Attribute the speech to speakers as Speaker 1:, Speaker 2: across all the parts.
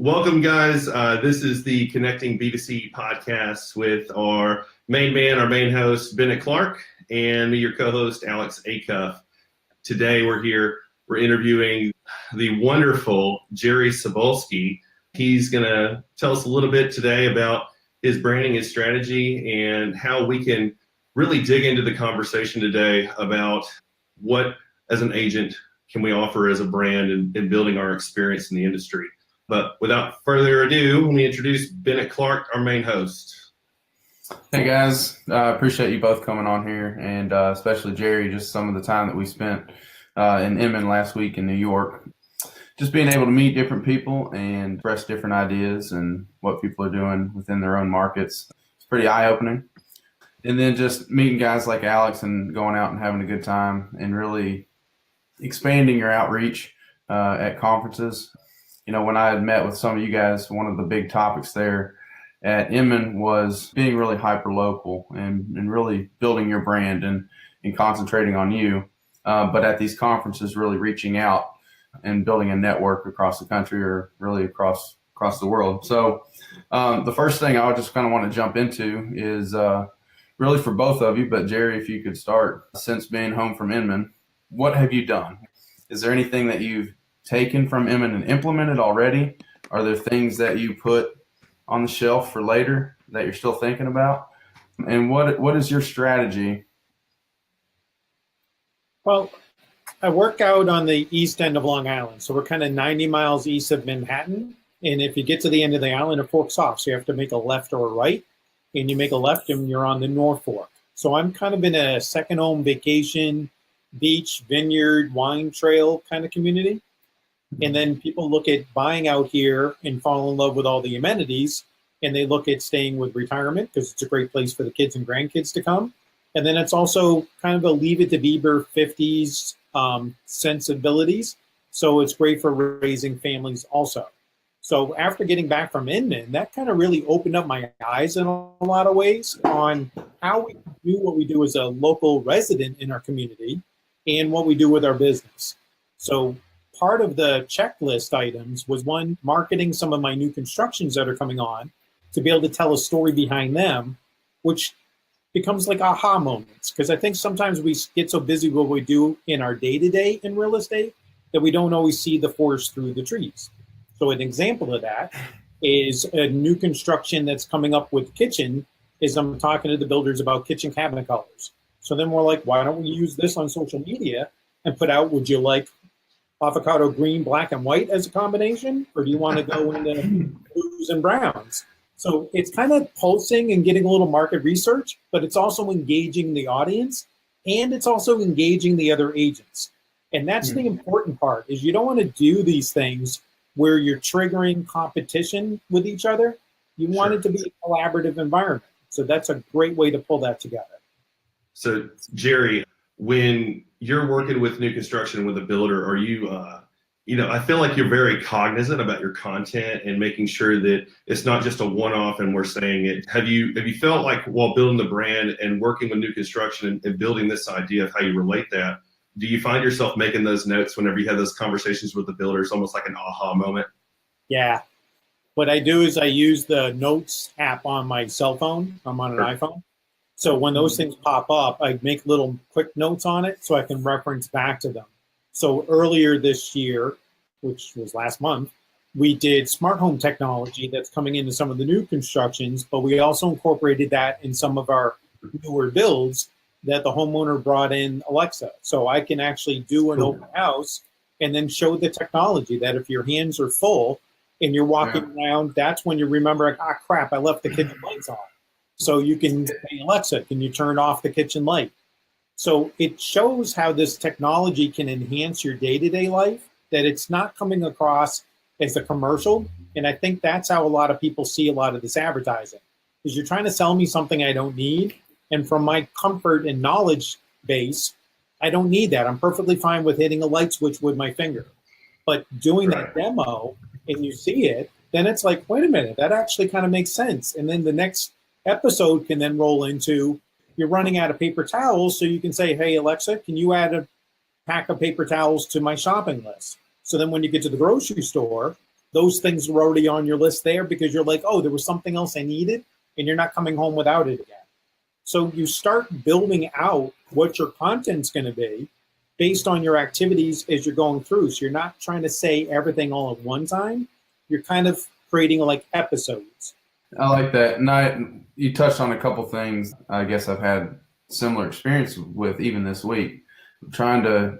Speaker 1: Welcome, guys. This is the Connecting B2C podcast with our main man, our main host, Bennett Clark, and me, your co-host, Alex Acuff. Today, we're interviewing the wonderful Jerry Cibulski. He's going to tell us a little bit today about his branding and strategy and how we can really dig into the conversation today about what, as an agent, can we offer as a brand in building our experience in the industry. But without further ado, let me introduce Bennett Clark, our main host.
Speaker 2: Hey guys, appreciate you both coming on here, and especially Jerry, just some of the time that we spent in Inman last week in New York. Just being able to meet different people and express different ideas and what people are doing within their own markets. It's pretty eye-opening. And then just meeting guys like Alex and going out and having a good time and really expanding your outreach at conferences. You know, when I had met with some of you guys, one of the big topics there at Inman was being really hyper-local and really building your brand and concentrating on you. But at these conferences, really reaching out and building a network across the country or really across the world. So the first thing I just kind of want to jump into is really for both of you, but Jerry, if you could start, since being home from Inman, what have you done? Is there anything that you've taken from Inman and implemented already? Are there things that you put on the shelf for later that you're still thinking about? And what is your strategy?
Speaker 3: Well, I work out on the east end of Long Island, so we're kind of 90 miles east of Manhattan. And if you get to the end of the island, it forks off. So you have to make a left or a right, and you make a left and you're on the North Fork. So I'm kind of in a second home vacation, beach, vineyard, wine trail kind of community. And then people look at buying out here and fall in love with all the amenities, and they look at staying with retirement because it's a great place for the kids and grandkids to come. And then it's also kind of a leave it to Beaver 50s sensibilities. So it's great for raising families also. So after getting back from Inman, that kind of really opened up my eyes in a lot of ways on how we do what we do as a local resident in our community and what we do with our business. So part of the checklist items was one, marketing some of my new constructions that are coming on to be able to tell a story behind them, which becomes like aha moments. Because I think sometimes we get so busy with what we do in our day-to-day in real estate that we don't always see the forest through the trees. So an example of that is a new construction that's coming up with kitchen is I'm talking to the builders about kitchen cabinet colors. So then we're like, why don't we use this on social media and put out, would you like avocado green, black, and white as a combination, or do you want to go into blues and browns? So it's kind of pulsing and getting a little market research, but it's also engaging the audience, and it's also engaging the other agents. And that's the important part, is you don't want to do these things where you're triggering competition with each other. You want it to be a collaborative environment. So that's a great way to pull that together.
Speaker 1: So, Jerry, when you're working with new construction with a builder, are you, I feel like you're very cognizant about your content and making sure that it's not just a one-off and we're saying it. Have you felt like while building the brand and working with new construction and building this idea of how you relate that, do you find yourself making those notes whenever you have those conversations with the builders, almost like an aha moment?
Speaker 3: Yeah. What I do is I use the notes app on my cell phone. I'm on an iPhone. So when those things pop up, I make little quick notes on it so I can reference back to them. So earlier this year, which was last month, we did smart home technology that's coming into some of the new constructions, but we also incorporated that in some of our newer builds that the homeowner brought in Alexa. So I can actually do an open house and then show the technology that if your hands are full and you're walking around, that's when you remember, crap, I left the kitchen lights on. So you can say, Alexa, can you turn off the kitchen light? So it shows how this technology can enhance your day-to-day life, that it's not coming across as a commercial. And I think that's how a lot of people see a lot of this advertising, is you're trying to sell me something I don't need. And from my comfort and knowledge base, I don't need that. I'm perfectly fine with hitting a light switch with my finger. But doing that demo and you see it, then it's like, wait a minute, that actually kind of makes sense. And then the next episode can then roll into, you're running out of paper towels, so you can say, hey, Alexa, can you add a pack of paper towels to my shopping list? So then when you get to the grocery store, those things are already on your list there because you're like, oh, there was something else I needed, and you're not coming home without it again. So you start building out what your content's going to be based on your activities as you're going through. So you're not trying to say everything all at one time. You're kind of creating like episodes.
Speaker 2: I like that. And you touched on a couple things I guess I've had similar experience with even this week. I'm trying to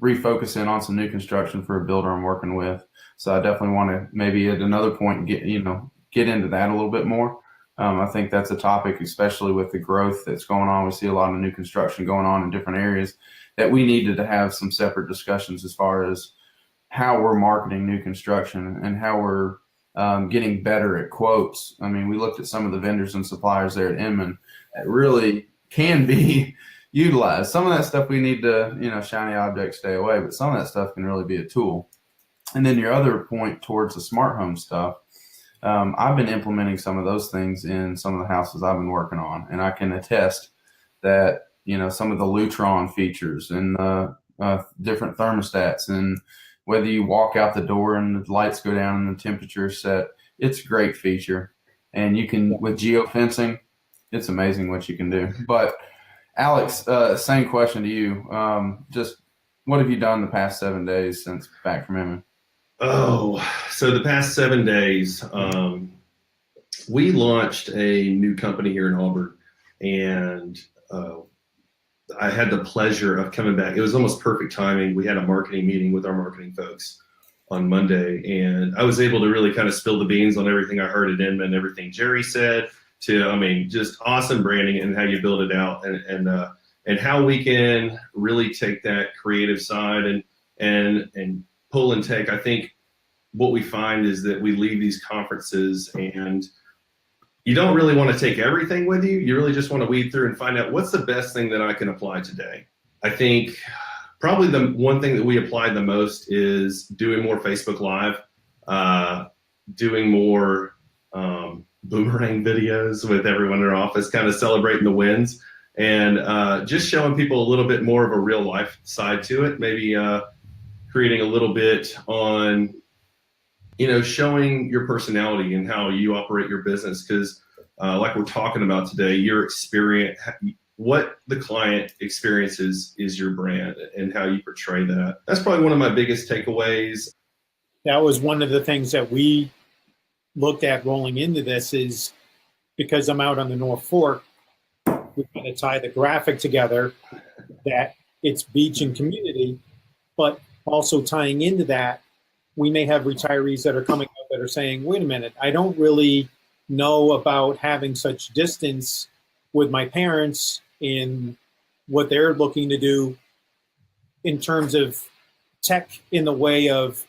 Speaker 2: refocus in on some new construction for a builder I'm working with. So I definitely want to maybe at another point get into that a little bit more. I think that's a topic, especially with the growth that's going on. We see a lot of new construction going on in different areas that we needed to have some separate discussions as far as how we're marketing new construction and how we're getting better at quotes. I mean, we looked at some of the vendors and suppliers there at Inman that really can be utilized. Some of that stuff we need to, shiny objects stay away, but some of that stuff can really be a tool. And then your other point towards the smart home stuff, I've been implementing some of those things in some of the houses I've been working on, and I can attest that, some of the Lutron features and different thermostats, and whether you walk out the door and the lights go down and the temperature is set, it's a great feature. And you can, with geofencing, it's amazing what you can do. But Alex, same question to you. Just what have you done the past 7 days since back from Inman?
Speaker 1: Oh, so the past 7 days, we launched a new company here in Auburn, and I had the pleasure of coming back. It was almost perfect timing. We had a marketing meeting with our marketing folks on Monday, and I was able to really kind of spill the beans on everything I heard at Inman, everything Jerry said, just awesome branding and how you build it out, and how we can really take that creative side and pull and take. I think what we find is that we leave these conferences and you don't really want to take everything with you. You really just want to weed through and find out what's the best thing that I can apply today. I think probably the one thing that we applied the most is doing more Facebook Live, doing more boomerang videos with everyone in our office, kind of celebrating the wins, and just showing people a little bit more of a real life side to it. Maybe creating a little bit on, showing your personality and how you operate your business. Because like we're talking about today, your experience, what the client experiences is your brand and how you portray that. That's probably one of my biggest takeaways.
Speaker 3: That was one of the things that we looked at rolling into this, is because I'm out on the North Fork, we're going to tie the graphic together that it's beach and community, but also tying into that, we may have retirees that are coming up that are saying, wait a minute, I don't really know about having such distance with my parents in what they're looking to do in terms of tech, in the way of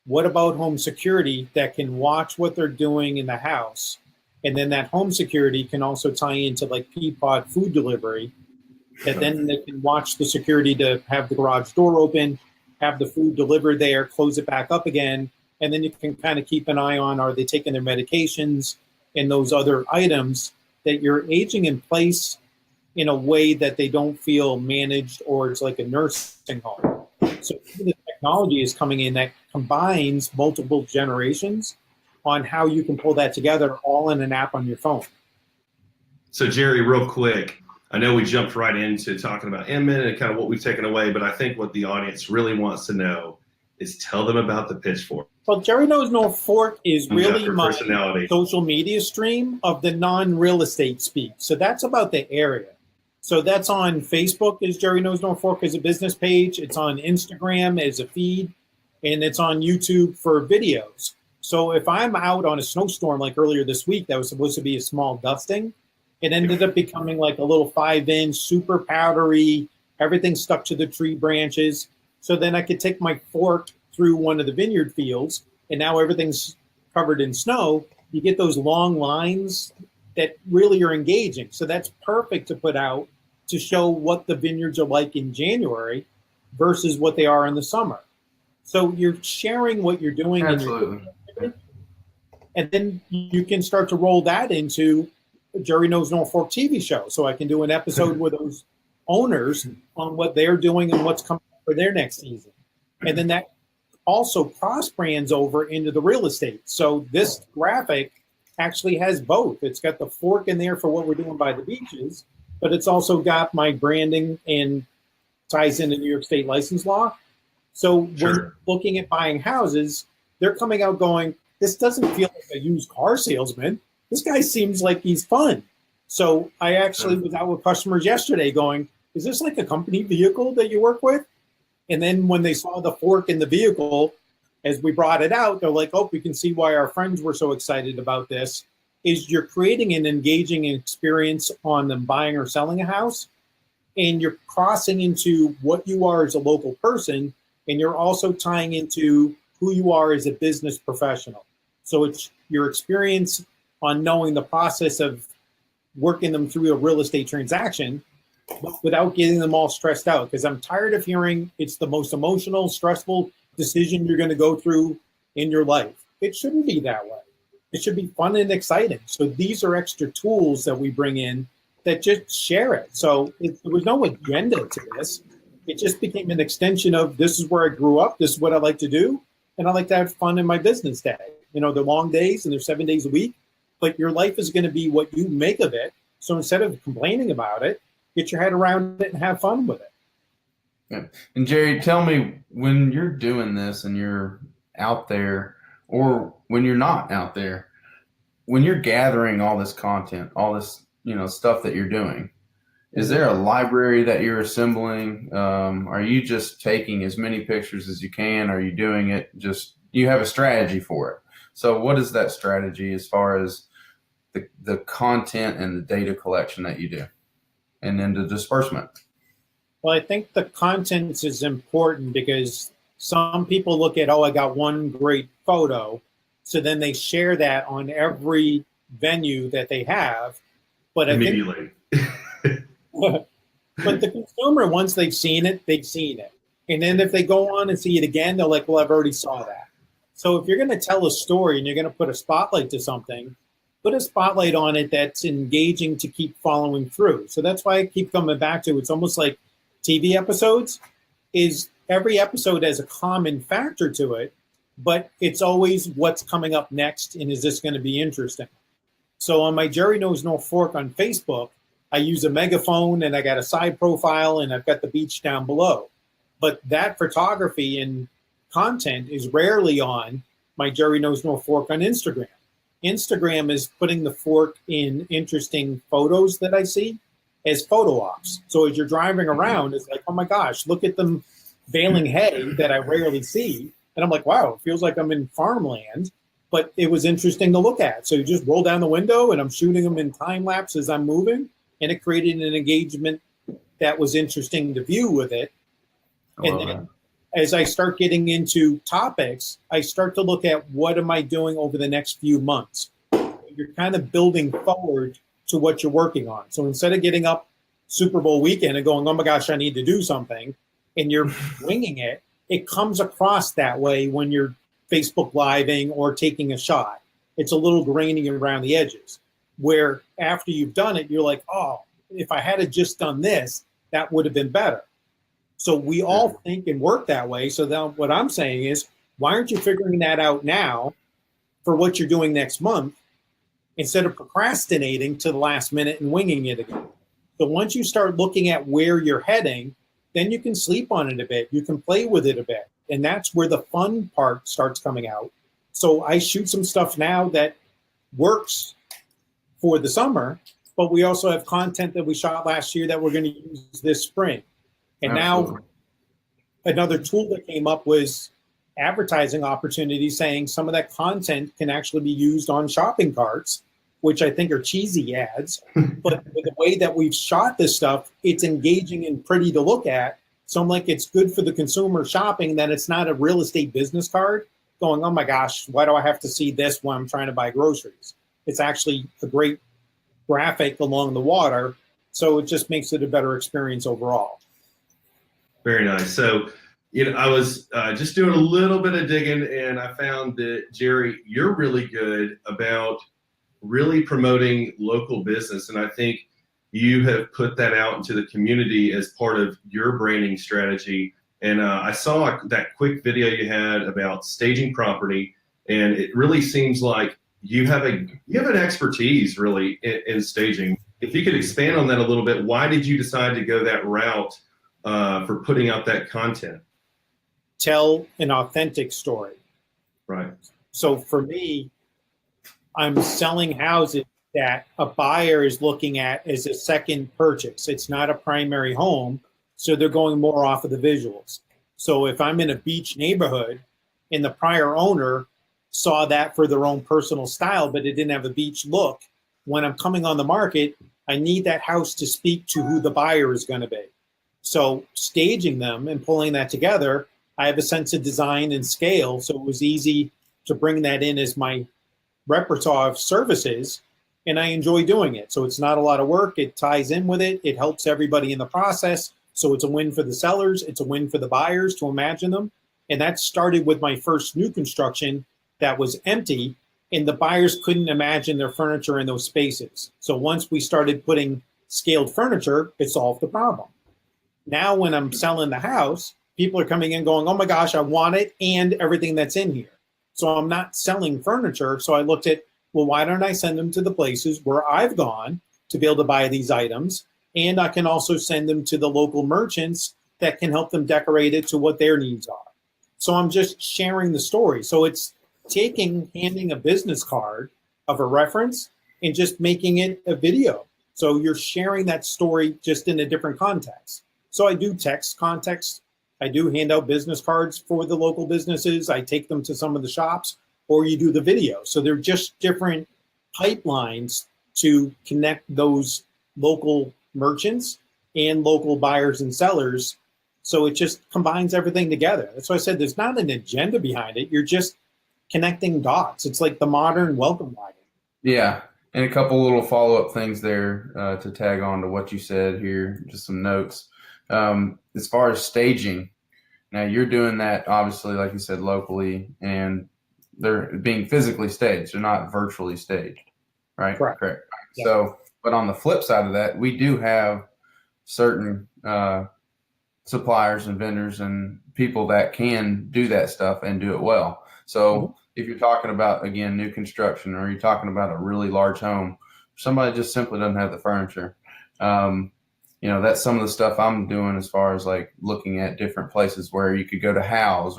Speaker 3: what about home security that can watch what they're doing in the house. And then that home security can also tie into like Peapod food delivery, that then they can watch the security to have the garage door open, have the food delivered there, close it back up again, and then you can kind of keep an eye on, are they taking their medications and those other items, that you're aging in place in a way that they don't feel managed or it's like a nursing home. So the technology is coming in that combines multiple generations on how you can pull that together all in an app on your phone.
Speaker 1: So Jerry, real quick, I know we jumped right into talking about Inman and kind of what we've taken away, but I think what the audience really wants to know is tell them about the pitchfork.
Speaker 3: Well, Jerry Knows North Fork is really my
Speaker 1: personality.
Speaker 3: Social media stream of the non-real estate speak. So that's about the area. So that's on Facebook as Jerry Knows North Fork as a business page. It's on Instagram as a feed, and it's on YouTube for videos. So if I'm out on a snowstorm like earlier this week, that was supposed to be a small dusting, it ended up becoming like a little 5-inch, super powdery, everything stuck to the tree branches. So then I could take my fork through one of the vineyard fields, and now everything's covered in snow. You get those long lines that really are engaging. So that's perfect to put out to show what the vineyards are like in January versus what they are in the summer. So you're sharing what you're doing.
Speaker 2: Absolutely.
Speaker 3: And then you can start to roll that into Jerry Knows North Fork TV show. So I can do an episode with those owners on what they're doing and what's coming for their next season. And then that also cross brands over into the real estate. So this graphic actually has both. It's got the fork in there for what we're doing by the beaches, but it's also got my branding and ties into New York State license law. So when looking at buying houses, they're coming out going, this doesn't feel like a used car salesman. This guy seems like he's fun. So I actually was out with customers yesterday going, is this like a company vehicle that you work with? And then when they saw the fork in the vehicle, as we brought it out, they're like, oh, we can see why our friends were so excited about this, is you're creating an engaging experience on them buying or selling a house, and you're crossing into what you are as a local person, and you're also tying into who you are as a business professional. So it's your experience on knowing the process of working them through a real estate transaction, but without getting them all stressed out. Because I'm tired of hearing it's the most emotional, stressful decision you're going to go through in your life. It shouldn't be that way. It should be fun and exciting. So these are extra tools that we bring in that just share it. So there was no agenda to this. It just became an extension of this is where I grew up, this is what I like to do, and I like to have fun in my business day. You know, they're long days and they're 7 days a week, but your life is going to be what you make of it. So instead of complaining about it, get your head around it and have fun with it.
Speaker 2: Yeah. And Jerry, tell me, when you're doing this and you're out there, or when you're not out there, when you're gathering all this content, all this, stuff that you're doing, is there a library that you're assembling? Are you just taking as many pictures as you can? Are you doing it you have a strategy for it? So what is that strategy as far as the content and the data collection that you do, and then the disbursement?
Speaker 3: Well, I think the content is important because some people look at, I got one great photo. So then they share that on every venue that they have. But
Speaker 1: immediately.
Speaker 3: But the consumer, once they've seen it, they've seen it. And then if they go on and see it again, they're like, well, I've already saw that. So if you're going to tell a story and you're going to put a spotlight to something, put a spotlight on it that's engaging to keep following through. So that's why I keep coming back to it's almost like TV episodes, is every episode has a common factor to it, but it's always what's coming up next and is this going to be interesting? So on my Jerry Knows North Fork on Facebook, I use a megaphone and I got a side profile and I've got the beach down below. But that photography and content is rarely on my Jerry Knows North Fork on Instagram. Instagram is putting the fork in interesting photos that I see as photo ops. So as you're driving around, it's like, oh my gosh, look at them baling hay that I rarely see. And I'm like, wow, it feels like I'm in farmland, but it was interesting to look at. So you just roll down the window and I'm shooting them in time lapse as I'm moving. And it created an engagement that was interesting to view with it. And then as I start getting into topics, I start to look at what am I doing over the next few months. You're kind of building forward to what you're working on. So instead of getting up Super Bowl weekend and going, oh my gosh, I need to do something, and you're winging it, it comes across that way when you're Facebook Living or taking a shot. It's a little grainy around the edges, where after you've done it, you're like, oh, if I had just done this, that would have been better. So we all think and work that way. So then what I'm saying is, why aren't you figuring that out now for what you're doing next month instead of procrastinating to the last minute and winging it again? So once you start looking at where you're heading, then you can sleep on it a bit. You can play with it a bit. And that's where the fun part starts coming out. So I shoot some stuff now that works for the summer, but we also have content that we shot last year that we're going to use this spring. And now another tool that came up was advertising opportunities, saying some of that content can actually be used on shopping carts, which I think are cheesy ads. But with the way that we've shot this stuff, it's engaging and pretty to look at. So I'm like, it's good for the consumer shopping that it's not a real estate business card going, oh my gosh, why do I have to see this when I'm trying to buy groceries? It's actually a great graphic along the water. So it just makes it a better experience overall.
Speaker 1: Very nice. So, I was just doing a little bit of digging, and I found that, Jerry, you're really good about really promoting local business. And I think you have put that out into the community as part of your branding strategy And I saw that quick video you had about staging property, and it really seems like you have an expertise really in staging. If you could expand on that a little bit, why did you decide to go that route for putting out that content?
Speaker 3: Tell an authentic story.
Speaker 1: Right.
Speaker 3: So for me, I'm selling houses that a buyer is looking at as a second purchase. It's not a primary home, so they're going more off of the visuals. So if I'm in a beach neighborhood and the prior owner saw that for their own personal style, but it didn't have a beach look, when I'm coming on the market, I need that house to speak to who the buyer is going to be. So staging them and pulling that together, I have a sense of design and scale, so it was easy to bring that in as my repertoire of services, and I enjoy doing it. So it's not a lot of work. It ties in with it. It helps everybody in the process. So it's a win for the sellers. It's a win for the buyers to imagine them. And that started with my first new construction that was empty, and the buyers couldn't imagine their furniture in those spaces. So once we started putting scaled furniture, it solved the problem. Now when I'm selling the house, people are coming in going, oh my gosh, I want it and everything that's in here. So I'm not selling furniture. So I looked at, well, why don't I send them to the places where I've gone to be able to buy these items? And I can also send them to the local merchants that can help them decorate it to what their needs are. So I'm just sharing the story. So it's handing a business card of a reference and just making it a video. So you're sharing that story just in a different context. So I do text context. I do hand out business cards for the local businesses. I take them to some of the shops, or you do the video. So they're just different pipelines to connect those local merchants and local buyers and sellers. So it just combines everything together. That's why I said there's not an agenda behind it. You're just connecting dots. It's like the modern welcome wagon.
Speaker 2: Yeah. And a couple little follow-up things there to tag on to what you said here, just some notes. As far as staging, now you're doing that obviously, like you said, locally, and they're being physically staged. They're not virtually staged, right?
Speaker 3: Correct. Yeah.
Speaker 2: So, but on the flip side of that, we do have certain suppliers and vendors and people that can do that stuff and do it well. So if you're talking about, again, new construction, or you're talking about a really large home, somebody just simply doesn't have the furniture. That's some of the stuff I'm doing as far as like looking at different places where you could go to house,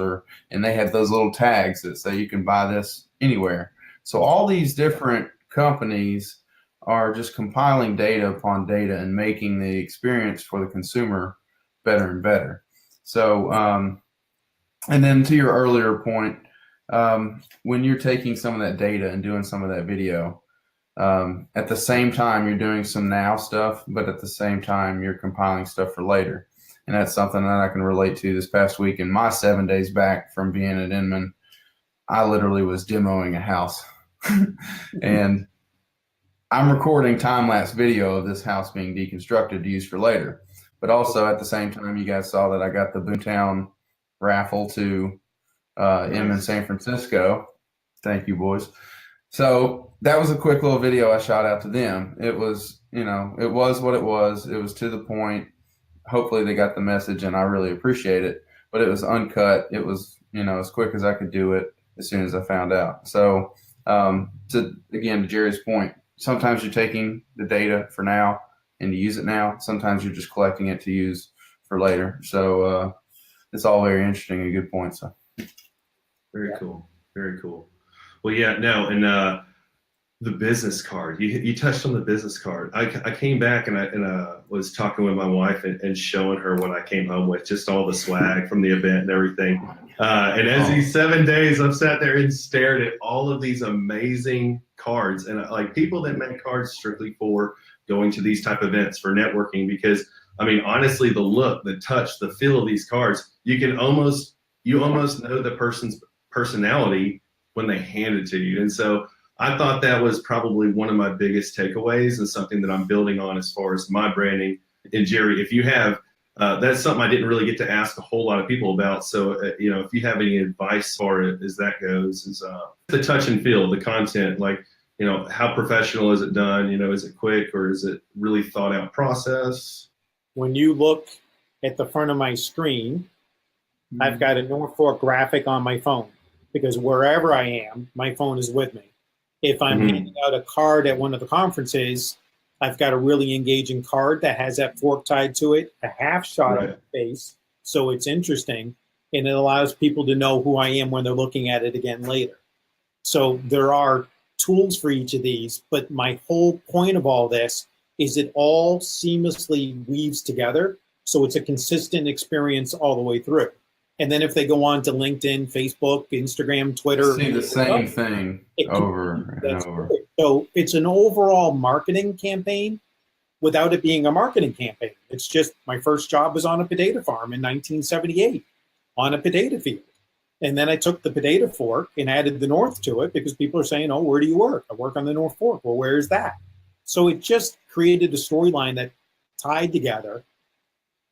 Speaker 2: and they have those little tags that say you can buy this anywhere. So all these different companies are just compiling data upon data and making the experience for the consumer better and better. So, and then to your earlier point, when you're taking some of that data and doing some of that video, at the same time you're doing some now stuff, but at the same time you're compiling stuff for later. And that's something that I can relate to. This past week, in my 7 days back from being at Inman, I literally was demoing a house. And I'm recording time-lapse video of this house being deconstructed to use for later. But also at the same time, you guys saw that I got the Boomtown raffle to Inman, San Francisco. Thank you, boys. So that was a quick little video I shot out to them. It was, it was what it was. It was to the point. Hopefully they got the message, and I really appreciate it. But it was uncut. It was, as quick as I could do it as soon as I found out. So to Jerry's point, sometimes you're taking the data for now and to use it now. Sometimes you're just collecting it to use for later. So it's all very interesting and good points. So.
Speaker 1: Very cool. Very cool. Well, yeah, no, and the business card. You touched on the business card. I came back and I was talking with my wife and showing her what I came home with, just all the swag from the event and everything. And as these 7 days, I've sat there and stared at all of these amazing cards, and like people that make cards strictly for going to these type of events for networking. Because honestly, the look, the touch, the feel of these cards, you almost know the person's personality when they hand it to you. And so I thought that was probably one of my biggest takeaways, and something that I'm building on as far as my branding. And Jerry, if you have, that's something I didn't really get to ask a whole lot of people about. So, if you have any advice for it as that goes, is the touch and feel, the content, like, how professional is it done? Is it quick, or is it really thought out process?
Speaker 3: When you look at the front of my screen, I've got a Norfolk graphic on my phone because wherever I am, my phone is with me. If I'm handing out a card at one of the conferences, I've got a really engaging card that has that fork tied to it, a half shot of the face, so it's interesting, and it allows people to know who I am when they're looking at it again later. So there are tools for each of these, but my whole point of all this is it all seamlessly weaves together, so it's a consistent experience all the way through. And then if they go on to LinkedIn, Facebook, Instagram, Twitter,
Speaker 2: see the same thing over and over.
Speaker 3: So it's an overall marketing campaign without it being a marketing campaign. It's just my first job was on a potato farm in 1978 on a potato field. And then I took the potato fork and added the North to it because people are saying, oh, where do you work? I work on the North Fork. Well, where is that? So it just created a storyline that tied together.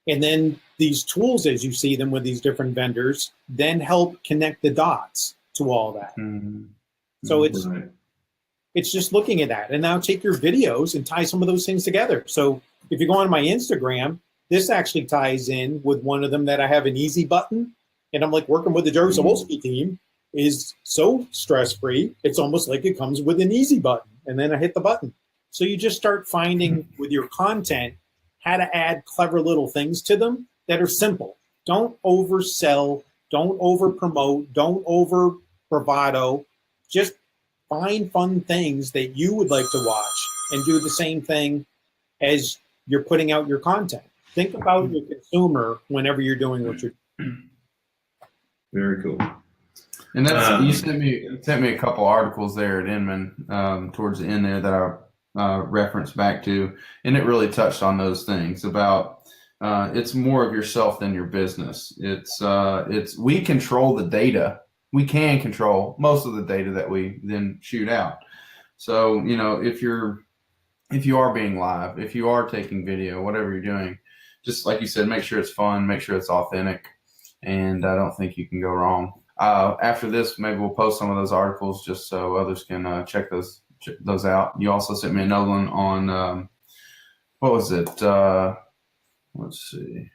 Speaker 3: And then these tools, as you see them with these different vendors, then help connect the dots to all that. So it's just looking at that. And now take your videos and tie some of those things together. So if you go on my Instagram, this actually ties in with one of them that I have an easy button. And I'm like, working with the Jerry Cibulski team is so stress-free. It's almost like it comes with an easy button. And then I hit the button. So you just start finding with your content how to add clever little things to them that are simple. Don't oversell, don't over promote, don't over bravado. Just find fun things that you would like to watch and do the same thing as you're putting out your content. Think about your consumer whenever you're doing what you're doing.
Speaker 1: Very cool.
Speaker 2: And that's you sent me a couple articles there at Inman towards the end there that I referenced back to, and it really touched on those things about it's more of yourself than your business. It's we control the data. We can control most of the data that we then shoot out. So if you are being live, if you are taking video, whatever you're doing, just like you said, make sure it's fun, make sure it's authentic, and I don't think you can go wrong. After this, maybe we'll post some of those articles just so others can check those out. You also sent me another one on what was it? Let's see.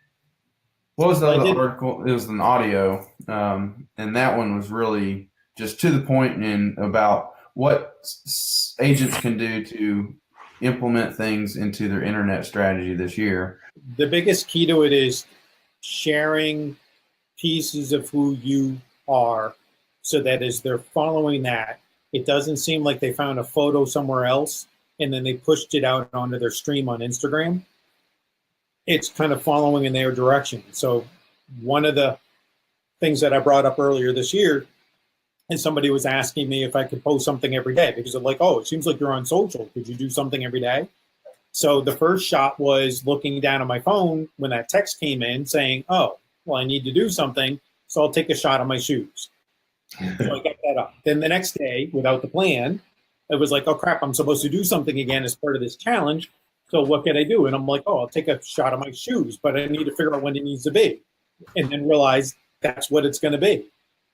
Speaker 2: What was the other article? It was an audio, and that one was really just to the point in about what agents can do to implement things into their internet strategy this year.
Speaker 3: The biggest key to it is sharing pieces of who you are so that as they're following that, it doesn't seem like they found a photo somewhere else and then they pushed it out onto their stream on Instagram. It's kind of following in their direction. So one of the things that I brought up earlier this year, and somebody was asking me if I could post something every day because they're like, oh, it seems like you're on social. Could you do something every day? So the first shot was looking down at my phone when that text came in saying, oh, well, I need to do something, so I'll take a shot of my shoes. So I got that up. Then the next day, without the plan, it was like, oh, crap, I'm supposed to do something again as part of this challenge. So what can I do? And I'm like, oh, I'll take a shot of my shoes, but I need to figure out when it needs to be. And then realize that's what it's going to be.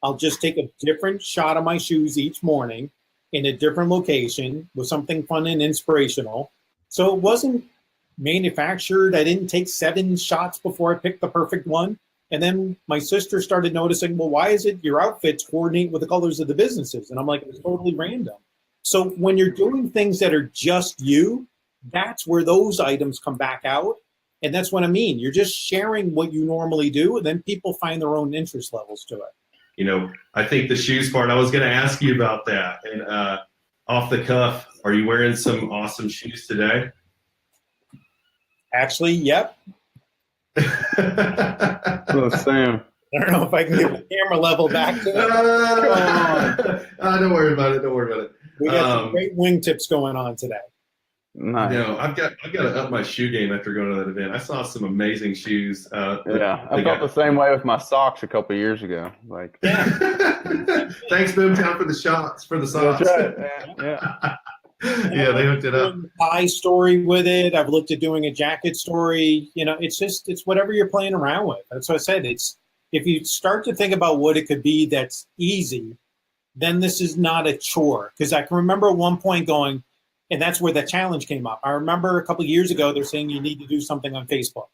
Speaker 3: I'll just take a different shot of my shoes each morning in a different location with something fun and inspirational. So it wasn't manufactured. I didn't take 7 shots before I picked the perfect one. And then my sister started noticing, well, why is it your outfits coordinate with the colors of the businesses? And I'm like, it's totally random. So when you're doing things that are just you, that's where those items come back out. And that's what I mean. You're just sharing what you normally do, and then people find their own interest levels to it.
Speaker 1: I think the shoes part, I was going to ask you about that. And off the cuff, are you wearing some awesome shoes today?
Speaker 3: Actually, yep.
Speaker 2: Well, Sam.
Speaker 3: I don't know if I can get the camera level back to it.
Speaker 1: Don't worry about it. Don't worry about it.
Speaker 3: We got some great wingtips going on today.
Speaker 2: Nice.
Speaker 1: I've got to up my shoe game after going to that event. I saw some amazing shoes.
Speaker 4: Yeah, I felt the same way with my socks a couple of years ago. Like,
Speaker 1: thanks, Boomtown, for the shots for the socks.
Speaker 4: That's right. Yeah.
Speaker 1: Yeah, they hooked it up.
Speaker 3: Pie story with it. I've looked at doing a jacket story. It's whatever you're playing around with. That's what I said. It's if you start to think about what it could be that's easy, then this is not a chore. Because I can remember at one point going, and that's where the challenge came up. I remember a couple of years ago, they're saying you need to do something on Facebook.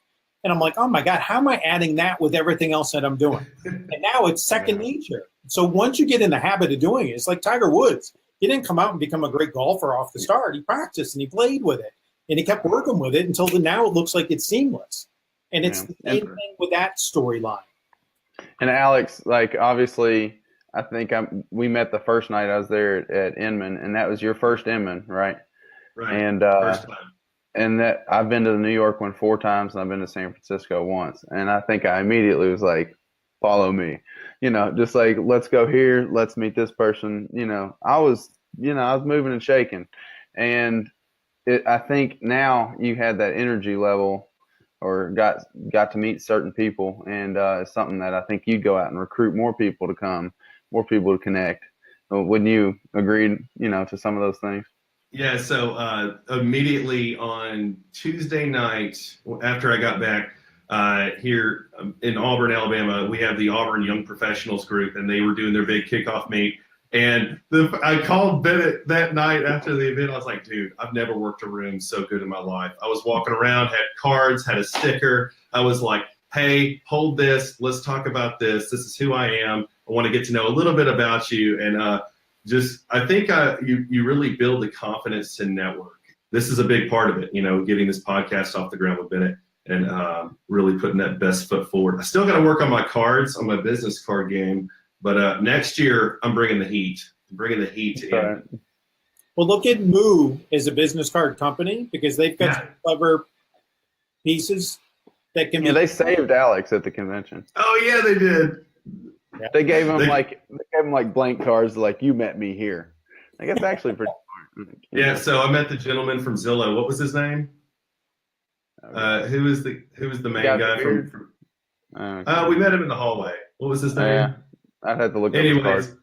Speaker 3: And I'm like, oh my God, how am I adding that with everything else that I'm doing? And now it's second nature. So once you get in the habit of doing it, it's like Tiger Woods. He didn't come out and become a great golfer off the start. He practiced and he played with it. And he kept working with it until now it looks like it's seamless. And it's the same thing with that storyline.
Speaker 4: And Alex, like obviously, I think we met the first night I was there at Inman, and that was your first Inman, right?
Speaker 1: Right.
Speaker 4: And
Speaker 1: First time.
Speaker 4: and that I've been to the New York one 4 times, and I've been to San Francisco once. And I think I immediately was like, follow me, just like, let's go here, let's meet this person. I was moving and shaking, and I think now you had that energy level, or got to meet certain people, and it's something that I think you'd go out and recruit more people to come, more people to connect. Wouldn't you agree, to some of those things?
Speaker 1: Yeah, so immediately on Tuesday night, after I got back here in Auburn, Alabama, we have the Auburn Young Professionals group, and they were doing their big kickoff meet. And I called Bennett that night after the event. I was like, dude, I've never worked a room so good in my life. I was walking around, had cards, had a sticker. I was like, hey, hold this. Let's talk about this. This is who I am. I want to get to know a little bit about you. And I think you really build the confidence to network. This is a big part of it, getting this podcast off the ground with Bennett and really putting that best foot forward. I still got to work on my cards, on my business card game. But next year, I'm bringing the heat. In.
Speaker 3: Well, look at Moo as a business card company, because they've got some clever pieces that can be.
Speaker 4: Yeah, they saved Alex at the convention.
Speaker 1: Oh yeah, they did.
Speaker 4: Yeah. They gave him like blank cards, like, you met me here. I guess actually pretty smart.
Speaker 1: Yeah. So I met the gentleman from Zillow. What was his name? Who was the main guy from? We met him in the hallway. What was his name?
Speaker 4: I'd have to look at his card.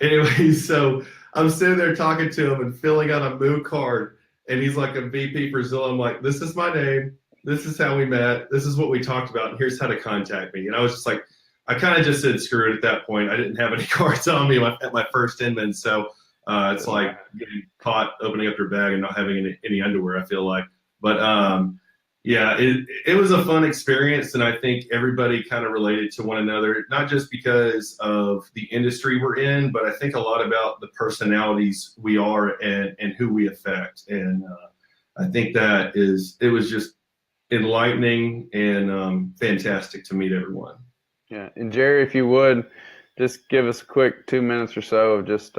Speaker 1: Anyways, so I'm sitting there talking to him and filling out a Moo card, and he's like a VP for Zillow. I'm like, this is my name. This is how we met. This is what we talked about, and here's how to contact me. And I was just like, I kind of just said screw it at that point. I didn't have any cards on me at my first Inman, so it's like getting caught opening up your bag and not having any underwear, I feel like. But yeah, it was a fun experience, and I think everybody kind of related to one another, not just because of the industry we're in, but I think a lot about the personalities we are and who we affect. And I think it was just enlightening and fantastic to meet everyone.
Speaker 4: Yeah, and Jerry, if you would, just give us a quick 2 minutes or so of just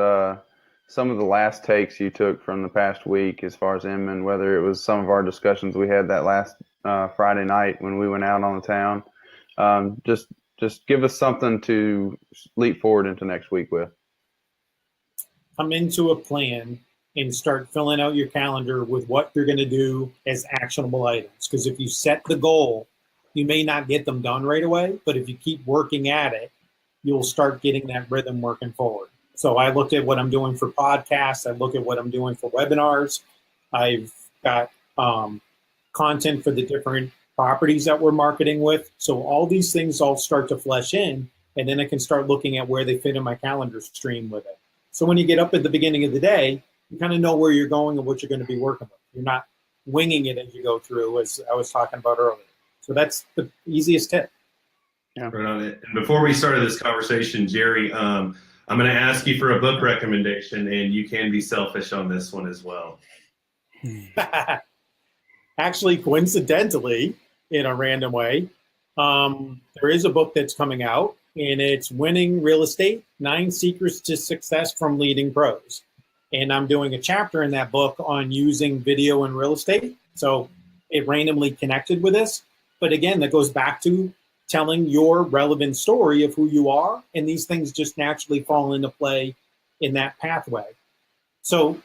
Speaker 4: some of the last takes you took from the past week as far as Inman, whether it was some of our discussions we had that last Friday night when we went out on the town. Just give us something to leap forward into next week with.
Speaker 3: Come into a plan and start filling out your calendar with what you're going to do as actionable items. Because if you set the goal, you may not get them done right away, but if you keep working at it, you'll start getting that rhythm working forward. So I looked at what I'm doing for podcasts. I look at what I'm doing for webinars. I've got content for the different properties that we're marketing with. So all these things all start to flesh in, and then I can start looking at where they fit in my calendar stream with it. So when you get up at the beginning of the day, you kind of know where you're going and what you're going to be working with. You're not winging it as you go through, as I was talking about earlier. So that's the easiest tip.
Speaker 1: Yeah. Right on it. And before we started this conversation, Jerry, I'm going to ask you for a book recommendation, and you can be selfish on this one as well.
Speaker 3: Actually, coincidentally, in a random way, there is a book that's coming out, and it's Winning Real Estate, 9 Secrets to Success from Leading Pros. And I'm doing a chapter in that book on using video in real estate. So it randomly connected with this. But again, that goes back to telling your relevant story of who you are, and these things just naturally fall into play in that pathway. So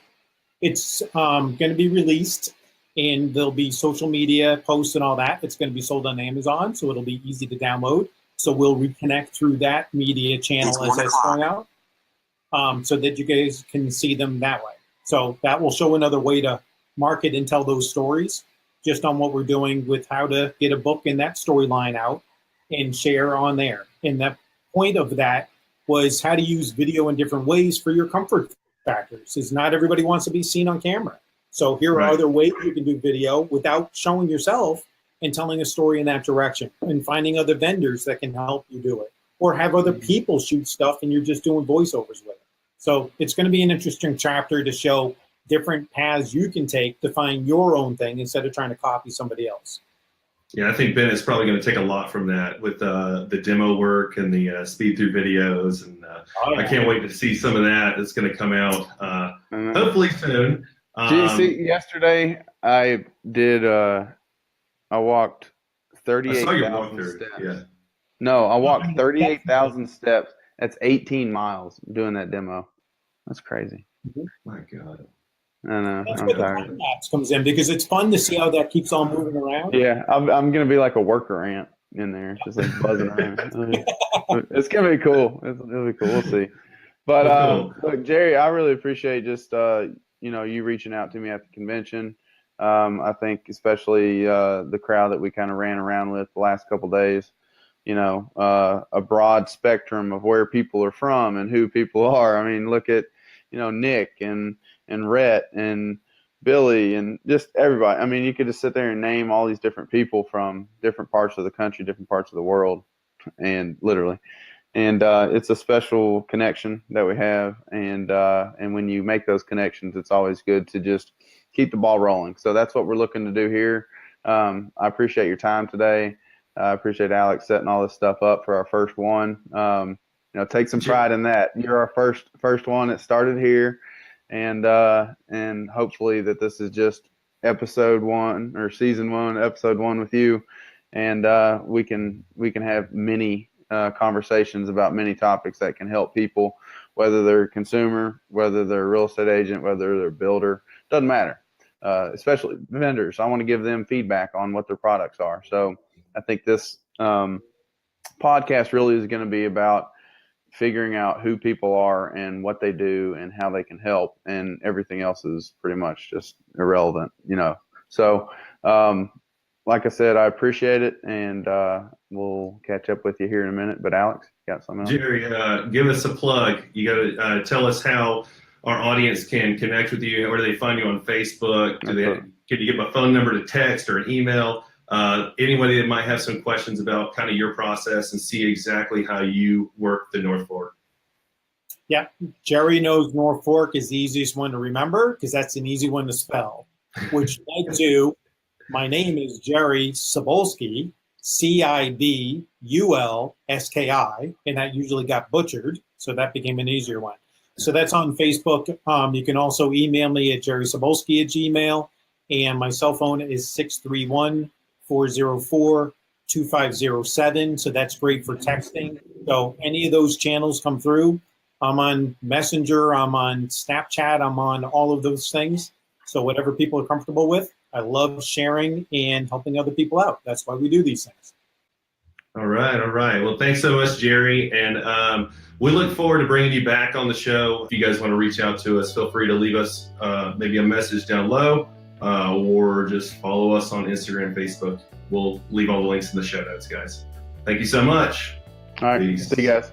Speaker 3: it's going to be released, and there'll be social media posts and all that. It's going to be sold on Amazon, so it'll be easy to download. So we'll reconnect through that media channel as it's going out, so that you guys can see them that way. So that will show another way to market and tell those stories, just on what we're doing with how to get a book and that storyline out and share on there. And the point of that was how to use video in different ways for your comfort factors, is not everybody wants to be seen on camera. So here are other ways you can do video without showing yourself, and telling a story in that direction and finding other vendors that can help you do it, or have other people shoot stuff and you're just doing voiceovers with it. So it's going to be an interesting chapter to show different paths you can take to find your own thing instead of trying to copy somebody else.
Speaker 1: Yeah, I think Bennett's probably going to take a lot from that with the demo work and the speed through videos. And I can't wait to see some of that that's going to come out hopefully soon.
Speaker 4: See, yesterday I did, I walked
Speaker 1: I saw your
Speaker 4: 38,000
Speaker 1: walkthrough.
Speaker 4: steps.
Speaker 1: Yeah.
Speaker 4: No, I walked 38,000 steps. That's 18 miles doing that demo. That's crazy.
Speaker 1: My God.
Speaker 4: I know.
Speaker 3: That's
Speaker 4: I'm
Speaker 3: where the
Speaker 4: tired.
Speaker 3: time lapse comes in, because it's fun to see how that keeps on moving around.
Speaker 4: Yeah, I'm going to be like a worker ant in there, just like buzzing around. It's going to be cool. It'll be cool. We'll see. But
Speaker 1: Cool.
Speaker 4: look, Jerry, I really appreciate just you reaching out to me at the convention. I think especially the crowd that we kind of ran around with the last couple of days. A broad spectrum of where people are from and who people are. I mean, look at Nick and Rhett and Billy and just everybody. I mean, you could just sit there and name all these different people from different parts of the country, different parts of the world, and literally. And it's a special connection that we have. And when you make those connections, it's always good to just keep the ball rolling. So that's what we're looking to do here. I appreciate your time today. I appreciate Alex setting all this stuff up for our first one. Take some pride in that. You're our first one that started here, and hopefully that this is just episode 1 or season 1, episode 1 with you, and we can have many conversations about many topics that can help people, whether they're a consumer, whether they're a real estate agent, whether they're a builder, doesn't matter. Especially vendors, I want to give them feedback on what their products are. So I think this podcast really is going to be about figuring out who people are and what they do and how they can help, and everything else is pretty much just irrelevant, So, like I said, I appreciate it, and we'll catch up with you here in a minute. But Alex, you got something else?
Speaker 1: Jerry, give us a plug. You got to tell us how our audience can connect with you. Where do they find you on Facebook? Can you give them a phone number to text or an email? Anybody that might have some questions about kind of your process and see exactly how you work the North Fork.
Speaker 3: Yeah, Jerry knows North Fork is the easiest one to remember because that's an easy one to spell, which led to my name is Jerry Cibulski, Cibulski, and that usually got butchered, so that became an easier one. So that's on Facebook. You can also email me at jerrycibulski@gmail, and my cell phone is 631-404-2507. So that's great for texting. So any of those channels come through. I'm on Messenger, I'm on Snapchat, I'm on all of those things. So whatever people are comfortable with, I love sharing and helping other people out. That's why we do these things.
Speaker 1: All right. Well, thanks so much, Jerry. And we look forward to bringing you back on the show. If you guys want to reach out to us, feel free to leave us maybe a message down low or just follow us on Instagram, Facebook. We'll leave all the links in the show notes, guys. Thank you so much.
Speaker 4: All right.
Speaker 1: Peace.
Speaker 4: See you guys.